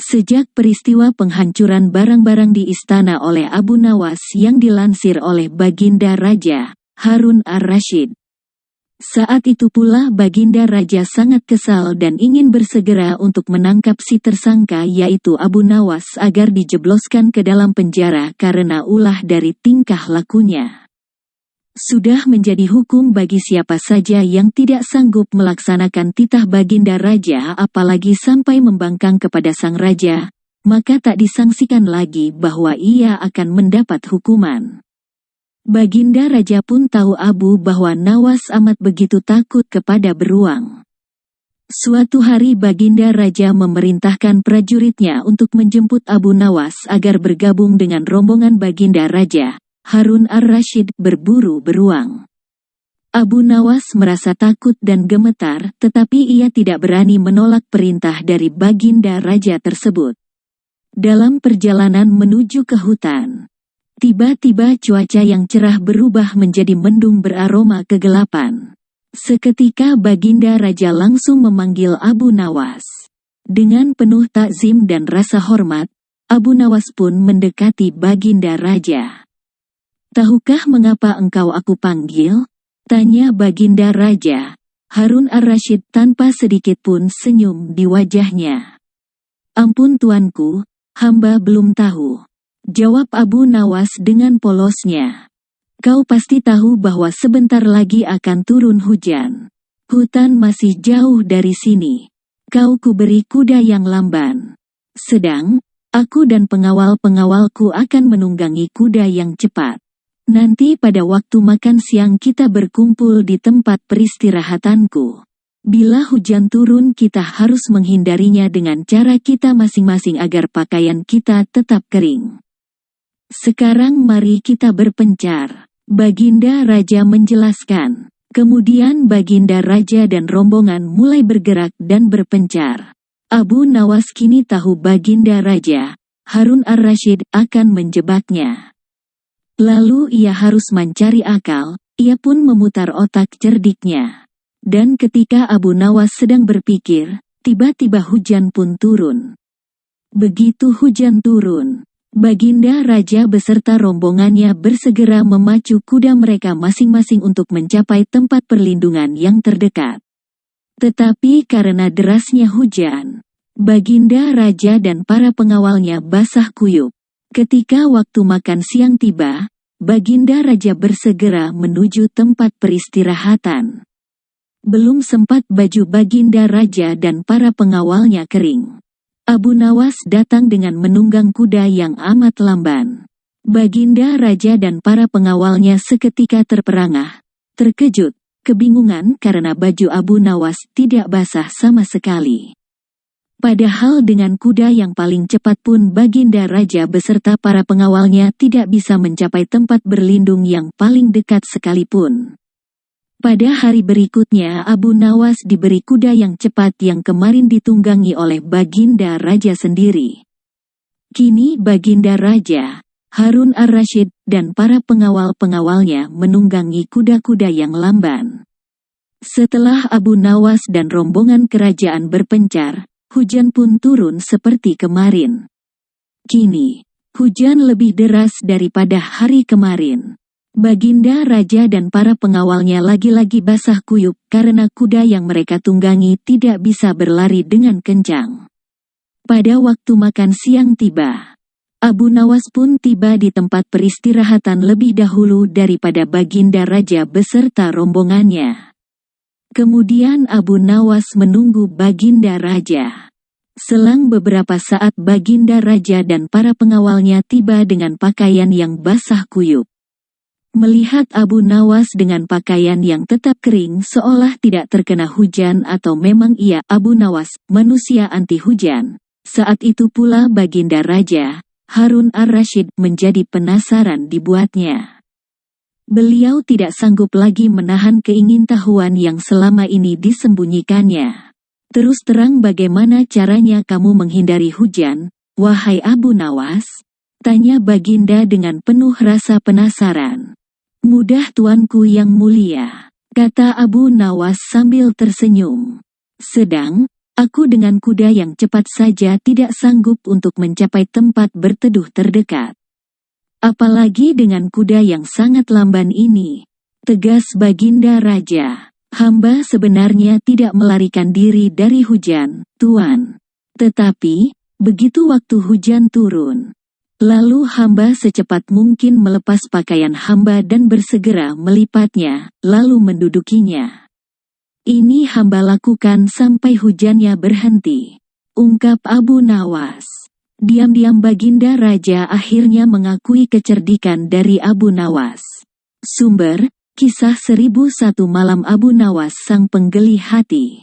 Sejak peristiwa penghancuran barang-barang di istana oleh Abu Nawas yang dilansir oleh Baginda Raja Harun ar-Rasyid. Saat itu pula Baginda Raja sangat kesal dan ingin bersegera untuk menangkap si tersangka yaitu Abu Nawas agar dijebloskan ke dalam penjara karena ulah dari tingkah lakunya. Sudah menjadi hukum bagi siapa saja yang tidak sanggup melaksanakan titah Baginda Raja apalagi sampai membangkang kepada sang raja, maka tak disangsikan lagi bahwa ia akan mendapat hukuman. Baginda Raja pun tahu bahwa Nawas amat begitu takut kepada beruang. Suatu hari Baginda Raja memerintahkan prajuritnya untuk menjemput Abu Nawas agar bergabung dengan rombongan Baginda Raja Harun ar-Rasyid berburu beruang. Abu Nawas merasa takut dan gemetar, tetapi ia tidak berani menolak perintah dari Baginda Raja tersebut. Dalam perjalanan menuju ke hutan, tiba-tiba cuaca yang cerah berubah menjadi mendung beraroma kegelapan. Seketika Baginda Raja langsung memanggil Abu Nawas. Dengan penuh takzim dan rasa hormat, Abu Nawas pun mendekati Baginda Raja. "Tahukah mengapa engkau aku panggil?" tanya Baginda Raja Harun ar-Rasyid tanpa sedikit pun senyum di wajahnya. "Ampun tuanku, hamba belum tahu," jawab Abu Nawas dengan polosnya. "Kau pasti tahu bahwa sebentar lagi akan turun hujan. Hutan masih jauh dari sini. Kau kuberi kuda yang lamban. Sedang, aku dan pengawal-pengawalku akan menunggangi kuda yang cepat. Nanti pada waktu makan siang kita berkumpul di tempat peristirahatanku. Bila hujan turun kita harus menghindarinya dengan cara kita masing-masing agar pakaian kita tetap kering. Sekarang mari kita berpencar," Baginda Raja menjelaskan. Kemudian Baginda Raja dan rombongan mulai bergerak dan berpencar. Abu Nawas kini tahu Baginda Raja Harun ar-Rasyid akan menjebaknya. Lalu ia harus mencari akal, ia pun memutar otak cerdiknya. Dan ketika Abu Nawas sedang berpikir, tiba-tiba hujan pun turun. Begitu hujan turun, Baginda Raja beserta rombongannya bersegera memacu kuda mereka masing-masing untuk mencapai tempat perlindungan yang terdekat. Tetapi karena derasnya hujan, Baginda Raja dan para pengawalnya basah kuyup. Ketika waktu makan siang tiba, Baginda Raja bersegera menuju tempat peristirahatan. Belum sempat baju Baginda Raja dan para pengawalnya kering, Abu Nawas datang dengan menunggang kuda yang amat lamban. Baginda Raja dan para pengawalnya seketika terperangah, terkejut, kebingungan karena baju Abu Nawas tidak basah sama sekali. Padahal dengan kuda yang paling cepat pun Baginda Raja beserta para pengawalnya tidak bisa mencapai tempat berlindung yang paling dekat sekalipun. Pada hari berikutnya Abu Nawas diberi kuda yang cepat yang kemarin ditunggangi oleh Baginda Raja sendiri. Kini Baginda Raja Harun ar-Rasyid dan para pengawal-pengawalnya menunggangi kuda-kuda yang lamban. Setelah Abu Nawas dan rombongan kerajaan berpencar, hujan pun turun seperti kemarin. Kini, hujan lebih deras daripada hari kemarin. Baginda Raja dan para pengawalnya lagi-lagi basah kuyup karena kuda yang mereka tunggangi tidak bisa berlari dengan kencang. Pada waktu makan siang tiba, Abu Nawas pun tiba di tempat peristirahatan lebih dahulu daripada Baginda Raja beserta rombongannya. Kemudian Abu Nawas menunggu Baginda Raja. Selang beberapa saat Baginda Raja dan para pengawalnya tiba dengan pakaian yang basah kuyup. Melihat Abu Nawas dengan pakaian yang tetap kering seolah tidak terkena hujan atau memang ia Abu Nawas, manusia anti hujan. Saat itu pula Baginda Raja Harun ar-Rasyid menjadi penasaran dibuatnya. Beliau tidak sanggup lagi menahan keingintahuan yang selama ini disembunyikannya. "Terus terang bagaimana caranya kamu menghindari hujan, wahai Abu Nawas?" tanya Baginda dengan penuh rasa penasaran. "Mudah tuanku yang mulia," kata Abu Nawas sambil tersenyum. Sedang, Aku dengan kuda yang cepat saja tidak sanggup untuk mencapai tempat berteduh terdekat. Apalagi dengan kuda yang sangat lamban ini. Tegas Baginda Raja. Hamba sebenarnya tidak melarikan diri dari hujan, Tuan. Tetapi, begitu waktu hujan turun, lalu hamba secepat mungkin melepas pakaian hamba dan bersegera melipatnya, lalu mendudukinya. Ini hamba lakukan sampai hujannya berhenti, ungkap Abu Nawas. Diam-diam Baginda Raja akhirnya mengakui kecerdikan dari Abu Nawas. Sumber, Kisah 1001 Malam Abu Nawas Sang Penggeli Hati.